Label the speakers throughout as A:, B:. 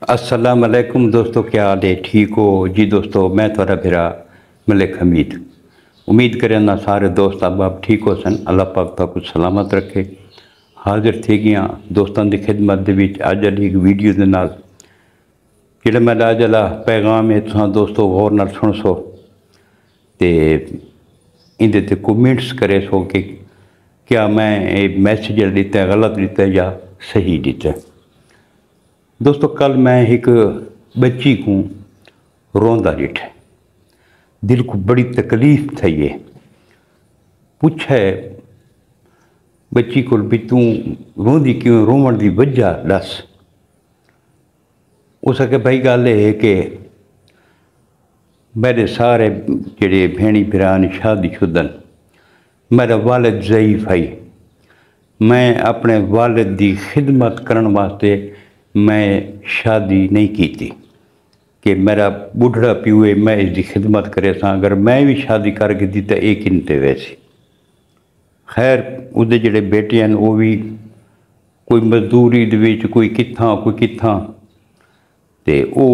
A: अस्सलाम वालेकुम दोस्तों, क्या हाल है? ठीक हो जी दोस्तों? मैं थोड़ा फिरा मलिक हमीद उम्मीद करना सारे दोस्त अब ठीक हो सन। अल्लाह पाक तो कुछ सलामत रखे। हाजिर थी गया दोस्तों की खिदमत अज वाली एक वीडियो के नाल जिहड़ा मेरा अज वाला पैगाम है तुसां दोस्तों गौर नाल सुन सो ते इंदे ते कमेंट्स करे सो कि क्या मैं ये मैसेज दिता है गलत दिता है या सही दिता है। दोस्तों कल मैं एक बच्ची को रोंदा डिठा, दिल को बड़ी तकलीफ थी। ये पूछे बच्ची को भी तू रोंदी क्यों, रोवन की वजह दस। उस आखे भाई गल है कि मेरे सारे जेडे भेणी भरा ने शादीशुदा, मेरा वालिद ज़ईफ़ है। मैं अपने वालिद की खिदमत करने वास्ते मैं शादी नहीं की थी कि मेरा बुढ़ा प्यू है, मैं इसकी खिदमत करे सा। अगर मैं भी शादी करके दी तो एक किनते वैसे। खैर उसके जोड़े बेटे हैं वो भी कोई मजदूरी दे कोई कित्थां ते वो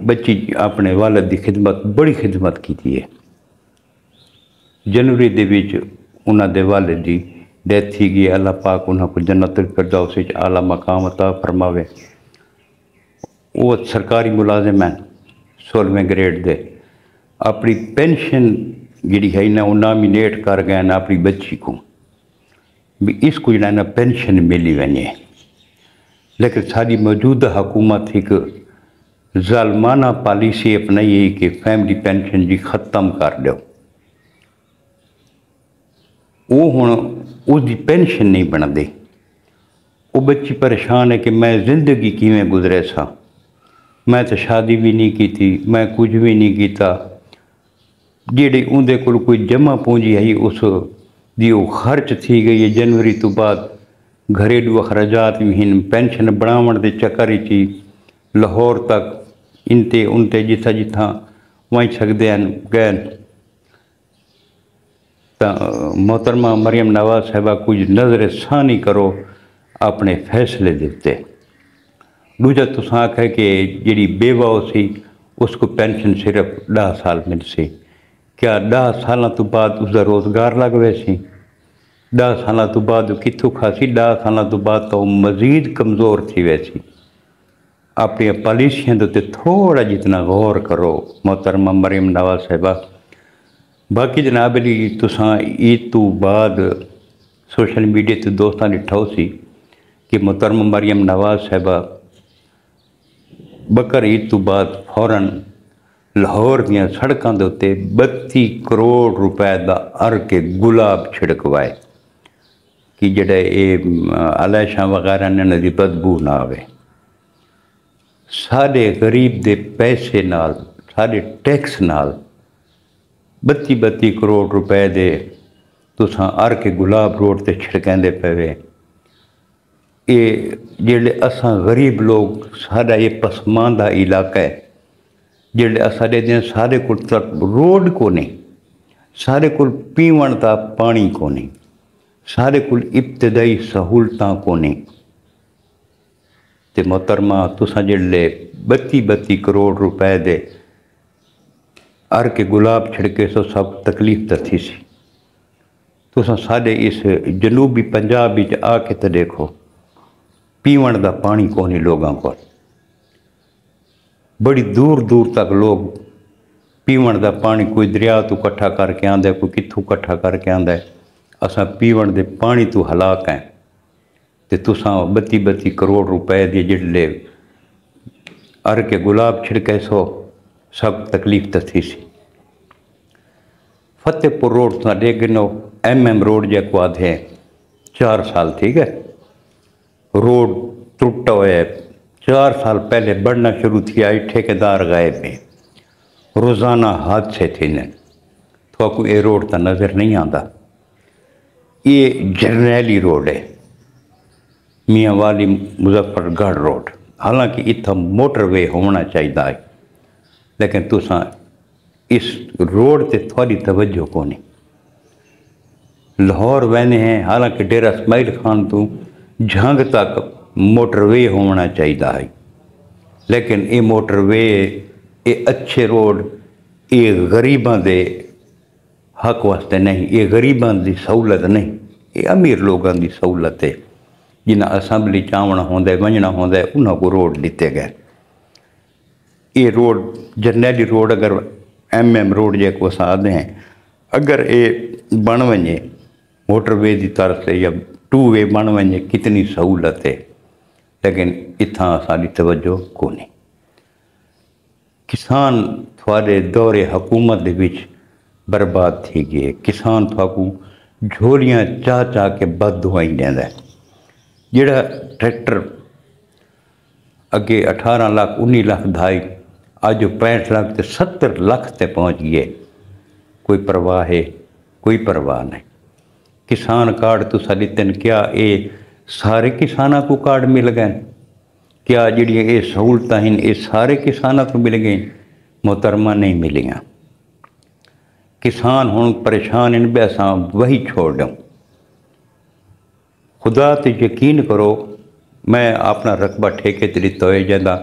A: बच्ची अपने वालिद की खिदमत बड़ी खिदमत की है। जनवरी दे उन्होंने वालिद की डेथ थी गई। अल्लाह पाक उन्होंने जन्नत फिरदौस विच आला मकाम अता फरमावे। वो सरकारी मुलाजिम हैं 16वें ग्रेड दे। अपनी पेंशन जी है ना वो नॉमिनेट कर गए ना अपनी बच्ची को भी इसको जो ना पेंशन मिली वने। लेकिन सारी मौजूदा हुकूमत एक ज़ालमाना पॉलिसी अपनाई है कि फैमिली पेंशन जी ख़त्म कर दो। वो हुण उसकी पेंशन नहीं बनती। वो बच्ची परेशान है कि मैं जिंदगी किवें गुजरे सा। मैं तो शादी भी नहीं की थी, मैं कुछ भी नहीं किया। जेड़ी उनके कोल कोई जमा पूंजी है उस दी वो खर्च थी गई है। जनवरी तो बाद घरेलू अखराजात भी हैं। पेंशन बनावन के चक्कर ही लाहौर तक इनते उनते जिथा जिथा वहीं सकते हैं गए। तो मोहतरमा मरियम नवाज साहबा कुछ नज़र सानी करो अपने फैसले देते। दूजा तुस आखे कि जी बेवा सी उसको पेंशन सिर्फ 10 साल मिल सी। क्या 10 साल तो बाद उसका रोज़गार लग वैसी? 10 साल तो बाद कितों खासी? 10 साल तो बाद तो मज़ीद कमज़ोर थी वैसी। अपनी पॉलिसियों के उत्ते थोड़ा जितना गौर करो मोहतरमा मरियम नवाज साहबा। बाकी जनाब जी तुसां ईद तो बाद सोशल मीडिया तो दोस्तों डिठा सी कि मोहतरमा मरियम नवाज साहबा बकर ईद तो बाद फौरन लाहौर दियां सड़कों के उत्ते 32 करोड़ रुपए का अर्क गुलाब छिड़कवाए कि जड़े ये अलैशा वगैरह ने दी बदबू ना आवे। सारे गरीब दे पैसे नाल, सारे टैक्स नाल 32 करोड़ रुपए दे तुसां अर्क गुलाब रोड ते छिड़केंदे पे। ये जेड़े असां गरीब लोग, साडा ये पसमानदा इलाका है जेड़े साडे दिन सारे को रोड को नहीं, सारे को पीवन का पानी को नहीं, सारे को इब्तदाई सहूलतां को नहीं। ते मोहतरमा तुसां जेड़े 32 करोड़ रुपए दे अर्क गुलाब छिड़के सो सब तकलीफ तो थी सी। तुसां साडे इस जनूबी पंजाब विच आके तो देखो पीवन का पानी को नहीं लोगों को। बड़ी दूर दूर तक लोग पीवन का पानी कोई दरिया तो कट्ठा करके आंदा, कोई कित्थों कट्ठा करके आंदा है। असां पीवन के पानी तो हलाक हैं तो तुसां 32 करोड़ रुपए के जिले अर्क गुलाब छिड़के सो सब तकलीफ तो थी सी। फतेहपुर रोड तो गिनो MM रोड जो आधे 4 साल ठीक है रोड टुटा हुआ है। 4 साल पहले बढ़ना शुरू किया, ठेकेदार गायब है, रोज़ाना हादसे थे ने तो ये रोड तो नज़र नहीं आता। ये जरनैली रोड है, मियाँ वाली मुजफ्फरगढ़ रोड। हालांकि इतना मोटरवे होना चाहिए है लेकिन तुसां इस रोड ते थोड़ी तवज्जो को नहीं। लाहौर वहने हैं, हालांकि डेरा इस्माइल खान तो झंग तक मोटरवे होना चाहिए है। لیکن یہ موٹر وے یہ اچھے روڈ یہ غریباں دے حق واسطے نہیں، یہ غریباں دی سہولت نہیں، یہ امیر لوگاں دی سہولت ہے جنہیں اسمبلی چاونا ہوندے ونجنا ہوندے انہاں کو روڈ دیتے گئے۔ یہ روڈ جرنیلی روڈ اگر ایم روڈ جے کو ساتھ ہیں اگر یہ بن ونجے موٹر وے دی طرف سے یا 2 وے بن ونجے کتنی سہولت ہے، لیکن اتھاں ساری توجہ کو نہیں۔ کسان تھوڑے دور حکومت دے وچ برباد تھی گئے، کسان تھوڑا جھولیاں چاہ چاہ کے بد دعائیں دیندا ہے۔ جڑا ٹریکٹر اگے 18 لاکھ 19 لاکھ دھائی اج 65 لاکھ تے 70 لاکھ تے پہنچ گئے، کوئی پرواہ ہے؟ کوئی پرواہ نہیں۔ کسان کارڈ تو لیتن، کیا اے سارے کسانوں کو کارڈ مل گئے؟ کیا جڑیاں یہ سہولتیں ہیں یہ سارے کسانوں کو مل گئیں؟ محترمہ نہیں ملیاں۔ کسان ہوں پریشان ان بے اساں وہی چھوڑ دوں۔ خدا تے یقین کرو، میں اپنا رقبہ ٹھیکے تے لتا ہوئے جاندہ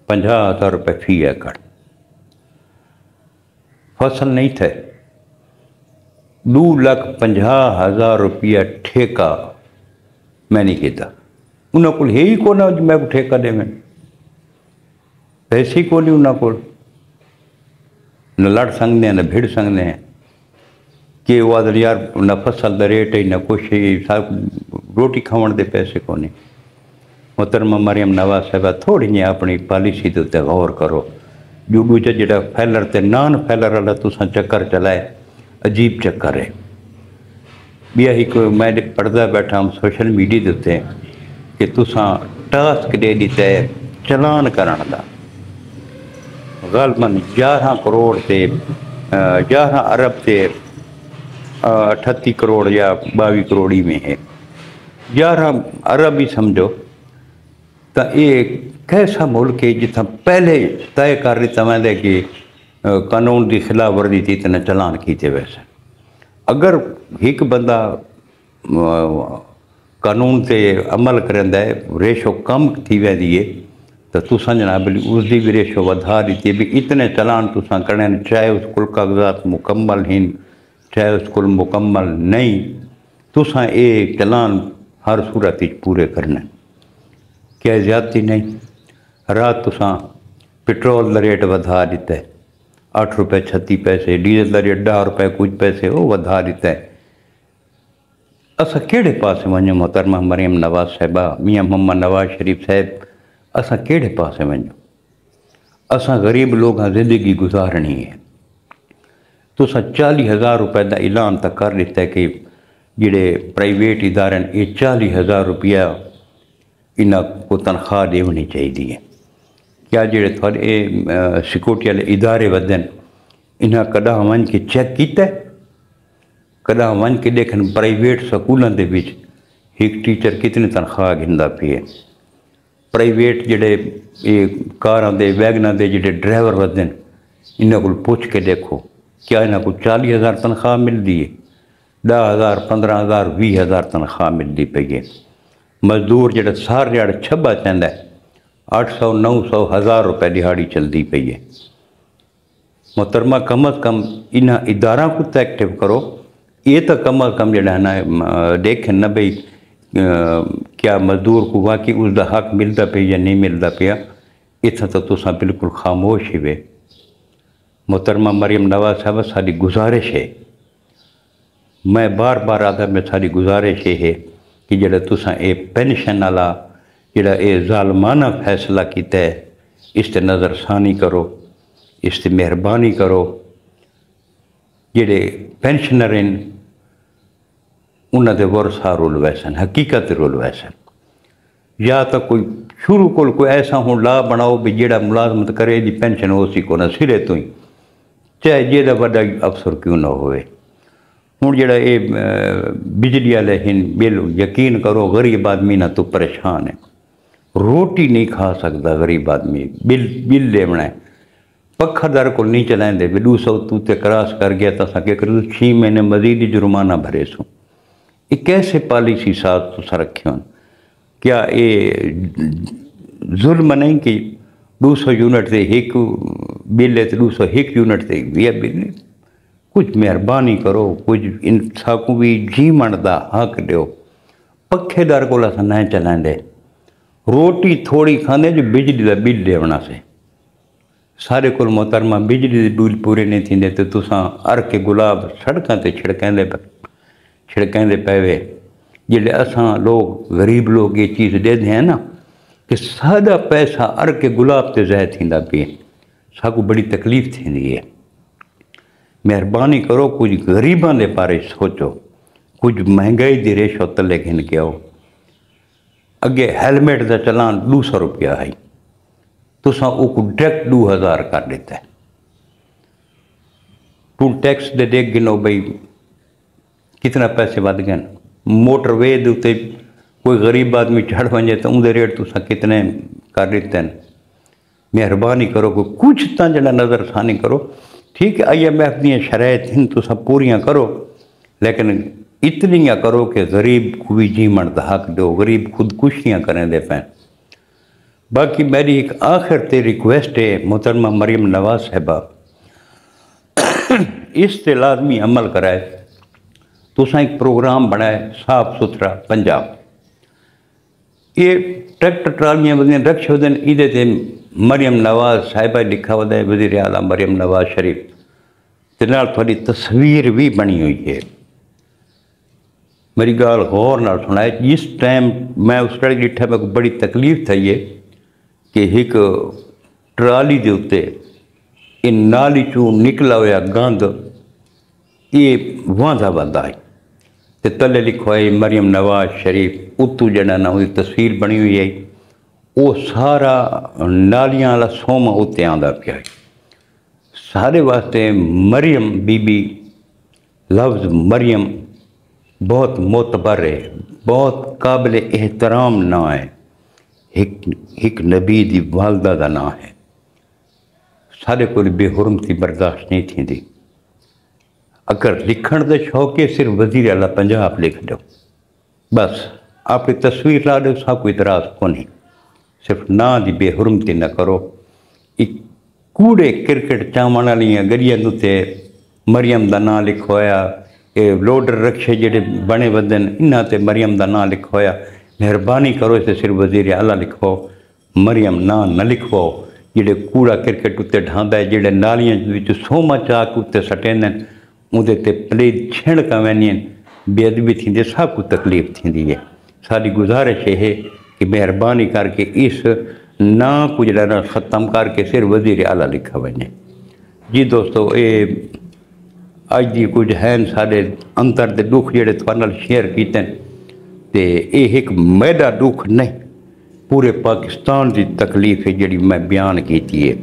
A: 50,000 روپے فی ایکڑ، فصل نہیں تھے 2,50,000 روپیہ ٹھیکہ میں نہیں کیتا۔ انہوں کو ہے ہی کون ہے میں کو ٹھیکہ دے میں، پیسے کو نہیں انہوں کو، نہ لڑ سکتے ہیں نہ بھیڑ سکتے ہیں کہ وہ آدھر یار نہ فصل دا ریٹ ہے نہ کچھ ہے، روٹی کھاون دے پیسے کو نہیں۔ محترمہ مریم نواز صاحبہ تھوڑی جی اپنی پالیسی دے تے غور کرو۔ جو دوجا جڑا فیلر تے نان فیلر والا تساں چکر چلائے عجیب چکر ہے۔ بیا ہی کوئی میں پڑھدا بیٹھا ہوں سوشل میڈیا دے تے کہ تساں ٹاسک دے دیتا ہے چلان کرن دا، غالباً 11 کروڑ تے 11 ارب تے 38 کروڑ یا 22 کروڑی میں ہے، 11 ارب ہی سمجھو۔ تو یہ کیسا ملک ہے جتنا پہلے طے کر دیتا میں دے کہ قانون دی خلاف ورزی تھی اتنا چلان کیتے ویسے۔ اگر ایک بندہ قانون تے عمل کرندا ہے ریشو کم تھی ویندی ہے تو تساں جناب اس دی بھی ریشو ودھا دیتی ہے بھی اتنے چلان تساں کرنے، چاہے اس کو کاغذات مکمل ہیں چاہے اس کو مکمل نہیں، تساں یہ چلان ہر صورت پورے کرنے۔ کیا زیادتی نہیں؟ رات تساں پٹرول دا ریٹ ودھا دیتا ہے 8 روپے 36 پیسے، ڈیزل دا ریٹ 10 روپے کچھ پیسے وہ ودھا دیتا ہے۔ اساں کیڑے پاسے ونجو محترمہ مریم نواز صاحبہ، میاں محمد نواز شریف صاحب، اساں کیڑے پاسے ونجو؟ اساں غریب لوگاں زندگی گزارنی ہے۔ تساں 40,000 روپے دا اعلان تک کر دیتا ہے کہ جڑے پرائیویٹ ادارے یہ 40,000 روپیہ انہاں کو تنخواہ دیونی چاہیے۔ کیا جڑے تھوڑے سیکورٹی والے ادارے ودن انہاں کدا ون کے چیک کیتا ہے؟ کدا ون کے دیکھن پرائیویٹ سکولوں دے وچ ایک ٹیچر کتنی تنخواہ گھندا پی ہے؟ پرائیویٹ جڑے یہ کاراں دے ویگناں دے جڑے ڈرائیور ودن انہاں کو پوچھ کے دیکھو کیا انہاں کو 40,000 تنخواہ ملتی ہے؟ 10,000 15,000 20,000 تنخواہ ملتی پئی ہے۔ مزدور جڑا سار دیہڑ چھبا چاہتا ہے 800 900 1000 روپے دیہڑی چلتی پئی ہے۔ محترمہ کم از کم انہاں اداروں کو تو ایکٹیو کرو، یہ تو کم از کم جڑا ہے نا دیکھیں نہ بھئی کیا مزدور کو واقعی اس دا حق ملتا پیا یا نہیں ملتا پیا، اتنا تو تساں بالکل خاموش ہی وے۔ محترمہ مریم نواز صاحبہ ساری گزارش ہے، میں بار بار آتا میں ساری گزارش ہے کہ جڑا تساں اے پینشن والا جڑا اے ظالمانہ فیصلہ کیتا ہے اس تے نظر ثانی کرو، اس تے مہربانی کرو۔ جڑے پینشنر ہیں انہاں دے ورثہ رول ویسن، حقیقت رول ویسن، یا تو کوئی شروع کو کوئی ایسا ہوں لا بناؤ بھی جڑا ملازمت کرے دی پینشن ہو سی کو نہ سرے تو ہی، چاہے جیڑا بڑا افسر کیوں نہ ہوئے۔ ہوں جڑا یہ بجلی والے ہیں بل یقین کرو غریب آدمی نہ تو پریشان ہے، روٹی نہیں کھا سکتا غریب آدمی، بل لیونا ہے، پکھا در کو نہیں چلائیں دے بھی 200 تو تے کراس کر گیا تو اساں کہ کرو 6 مہینے مزید جرمانہ بھرے سو۔ یہ کیسے پالیسی ساتھ تو رکھے ہوں؟ کیا یہ ظلم نہیں کہ 200 यूनिट से एक बिल है तो 201 यूनिट से भी बिल। कुछ मेहरबानी करो, कुछ इन साकू भी जीवन का हक दो। पखेदार को न चलाते, रोटी थोड़ी खाते जो बिजली का बिल देवना से। सारे को मोहतरमा बिजली के बिल पूरे नहीं थींदे तो तुसां अर के गुलाब सड़कों से छिड़केंदे पे। जिले असां लोग गरीब लोग ये चीज़ देते हैं ना कि सादा पैसा अर के गुलाब से ज़ाहिर थींदा पे, साकू बड़ी तकलीफ़ थींदी है। मेहरबानी करो, कुछ गरीबां दे बारे सोचो, कुछ महंगाई की रेशो तले घिन के आओ। अगे हेलमेट का चलान 200 रुपया है, तुसां उको डायरेक्ट 2000 कर देता है। टू टैक्स दे देख गिनो भाई कितना पैसे वध गए। मोटरवे के उत्ते कोई गरीब आदमी चढ़ वजे तो उनके रेट तुसां कितने कर देते हैं। मेहरबानी करो, कोई कुछ तो जरा नज़रसानी करो। ठीक है, IMF दी शराइत तुसां पूरियां करो, लेकिन इतनी करो कि गरीब को भी जीवन का हक दो। गरीब खुदकुशियाँ करें दे पैं। बाकी मेरी एक आखिर ते रिक्वेस्ट है मोहतरमा मरियम नवाज साहबा, इस ते लाजमी अमल कराए। तुसां एक प्रोग्राम बनाए साफ सुथरा पंजाब। ये ट्रैक्टर ट्रालियाँ वजन रक्ष वजन इधे मरियम नवाज साहिबा लिखा हुआ है, वज़ीर आला मरियम नवाज शरीफ ते नाल थोड़ी तस्वीर भी बनी हुई है। मेरी गाल गौर नाल सुनाए। जिस टाइम मैं उस टाइम डिठा मेरे को बड़ी तकलीफ थी है कि एक ट्राली के उत्ते इन नाली चू निकला हुआ गंद ये वांधा बंदा है ते तले लिखो है मरियम नवाज शरीफ। उत्तू जड़ा ना उसकी तस्वीर बनी हुई है, वो सारा नालियां वाला सोमा उत्ते आंदा पिया है। सारे वास्ते मरियम बीबी लफ्ज़ मरियम बहुत मोतबर है, बहुत काबिल एहतराम ना है। एक नबी दी वालदा का ना है। सारे को बेहुरमती बर्दाश्त नहीं थी। अगर लिखण का शौक है सिर्फ वज़ीर आला पंजाब लिख दो, बस आपकी तस्वीर ला दो, सा कोई इतराज़ को नहीं। सिर्फ ना की बेहुरमती न करो। एक कूड़े क्रिकेट चावण वाली गरियां उत्ते मरियम का नाम लिखवाया, ये लोडर रक्शे जेडे बने वदन इन्हां ते मरियम का नाम लिखवाया। मेहरबानी करो इसे सिर्फ वज़ीर आला लिखो, मरियम ना न लिखो। जेडे कूड़ा क्रिकेट उत्ते ढांदा है, जेडे नालियां विच सोमा चाक उत्ते सटेंदे उहदे ते प्लेट छिणक वञनि, बेअदबी थींदी, सब को तकलीफ़ थींदी है। सारी गुजारिश है कि मेहरबानी करके इस ना को जरा ख़त्म करके सिर्फ वज़ीर आला लिखा वञे। जी दोस्तों, ये अज की कुछ हैं साढ़े अंतर के दुख जोड़े थोड़े शेयर किए ते एक मैदा दुख नहीं, पूरे पाकिस्तान की तकलीफ है जी मैं बयान की है।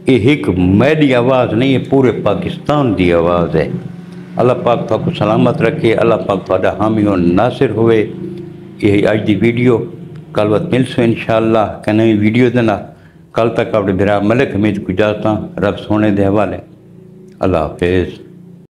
A: ये एक मैदी आवाज़ नहीं है, पूरे पाकिस्तान की आवाज़ है। अल्लाह पाक तुहानू सलामत रखे, अल्लाह पाक तुहाडा हामी और नासिर होवे। यही अज की वीडियो, कल वक्त मिलसो इंशाअल्लाह कि नई वीडियो के नाल। कल तक अपने बिरा मलिक हमीद को इजाज़त, रब सोने के हवाले। अल्लाह हाफिज़।